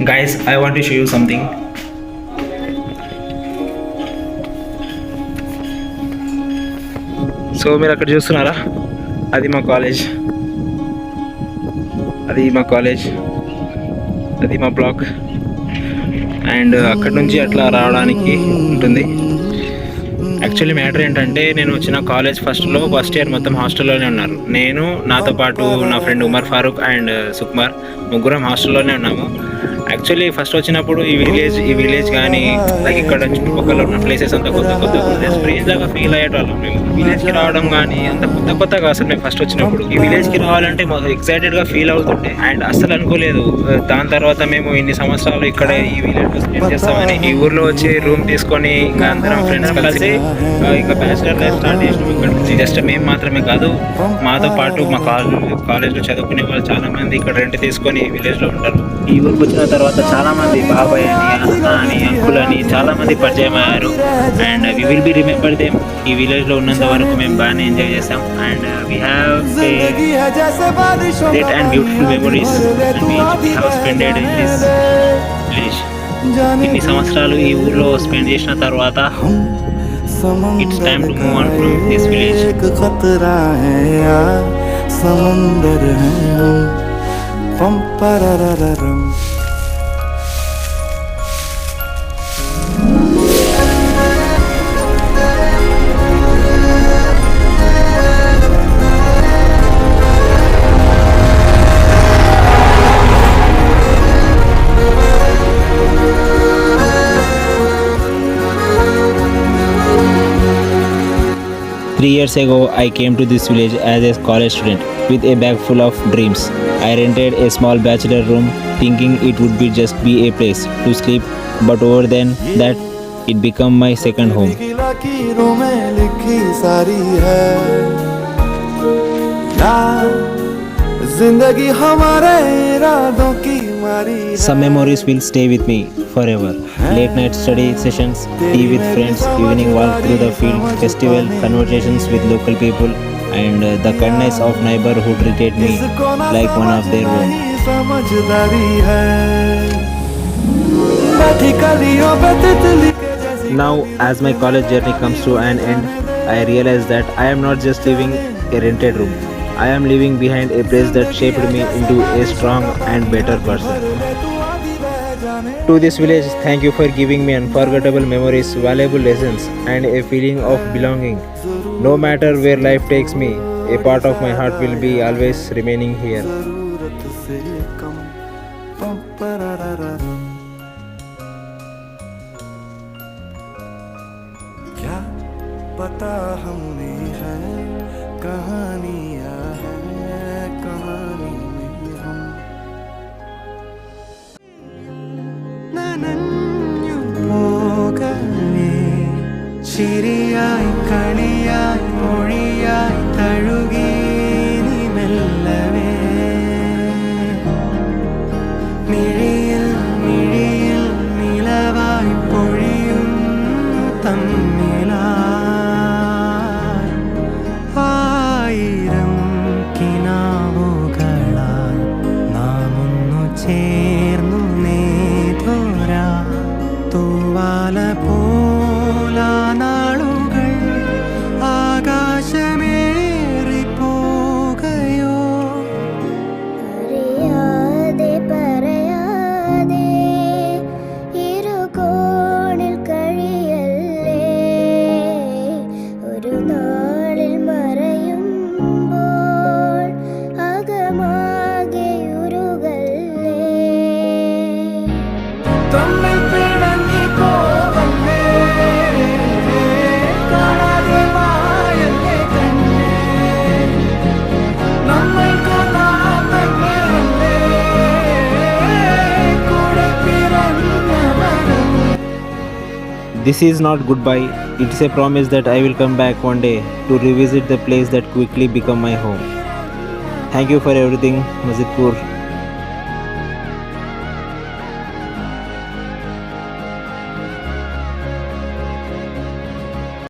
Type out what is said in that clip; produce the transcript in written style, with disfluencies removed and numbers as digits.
Guys, I want to show you something. So మీరు అక్కడ చూస్తున్నారా, అది మా కాలేజ్, అది మా బ్లాక్. అండ్ అక్కడ నుంచి అట్లా రావడానికి ఉంటుంది. యాక్చువల్లీ మ్యాటర్ ఏంటంటే, నేను వచ్చిన కాలేజ్ ఫస్ట్ ఇయర్ మొత్తం హాస్టల్లోనే ఉన్నారు. నేను, నాతో పాటు నా ఫ్రెండ్ ఉమర్ ఫారూక్ అండ్ సుకుమార్, ముగ్గురం హాస్టల్లోనే ఉన్నాము. యాక్చువల్లీ ఫస్ట్ వచ్చినప్పుడు ఈ విలేజ్ కానీ లైక్ ఇక్కడ చుట్టుపక్కల ఉన్న ప్లేసెస్ అంతా కొత్త స్ట్రేంజ్ లాగా ఫీల్ అయ్యేటోళ్ళం. మేము విలేజ్కి రావడం కానీ అంత కొత్తగా అసలు మేము ఫస్ట్ వచ్చినప్పుడు ఈ విలేజ్కి రావాలంటే మాకు ఎక్సైటెడ్గా ఫీల్ అవుతుండే. అండ్ అస్సలు అనుకోలేదు దాని తర్వాత మేము ఇన్ని సంవత్సరాలు ఇక్కడ ఈ విలేజ్లో స్పెండ్ చేస్తామని. ఈ ఊర్లో వచ్చి రూమ్ తీసుకొని ఇంకా అందరం ఫ్రెండ్స్ కలిసి ఇంకా బ్యాచిలర్ లైఫ్ స్టార్ట్ చేసినాం. ఇక్కడ నుంచి జస్ట్ మేము మాత్రమే కాదు, మాతో పాటు మా కాలేజ్లో చదువుకునే వాళ్ళు చాలా మంది ఇక్కడ రెంట్ తీసుకొని విలేజ్లో ఉంటారు. ఈ ఊరికి వచ్చిన తర్వాత చాలా మంది బాబాయ్ అని, అన్న అని, అంకుల్ అని చాలా మంది పరిచయం అయ్యారు. And we will be remember them. ఈ విలేజ్లో ఉన్నంత వరకు మేము బాగానే ఎంజాయ్ చేస్తాం. And we have great and beautiful memories and we have spended in this village. ఇన్ని సంవత్సరాలు ఈ ఊర్లో స్పెండ్ చేసిన తర్వాత it's time to move on from this village. Pam-pararararam. 3 years ago, I came to this village as a college student with a bag full of dreams. I rented a small bachelor room thinking it would be a place to sleep, but over then that it became my second home. Some memories will stay with me forever. Late night study sessions, tea with friends, evening walk through the field, festival conversations with local people, and the kindness of neighbor who treated me like one of their own. Now, as my college journey comes to an end, I realize that I am not just living a rented room. I am leaving behind a place that shaped me into a strong and better person. To this village, thank you for giving me unforgettable memories, valuable lessons, and a feeling of belonging. No matter where life takes me, a part of my heart will be always remaining here. क्या पता हमने है कहानियाँ हैं कहानी में हम നനഞ്ഞു പോകവേ ചിരിയായി കളിയായി മൊഴിയായി തഴുകി നീ മെല്ലവേ മിഴിയിൽ നിലവായി പൊഴിയും തമ്മിലായി ആയിരം കിനാവുകളായി നാം ഒന്നു ചേർന്നു തൂവാല പോലാ നാളുകൾ ആകാശമേറി പോകയോ അറിയാതെ പറയാതെ ഇരുകോണിൽ കഴിയല്ലേ ഒരു നാളിൽ മറയുമ്പോൾ അകമാകെ ഉരുകല്ലേ തമ്മിൽ This is not goodbye, it is a promise that I will come back one day to revisit the place that quickly became my home. Thank you for everything, Mazidpur.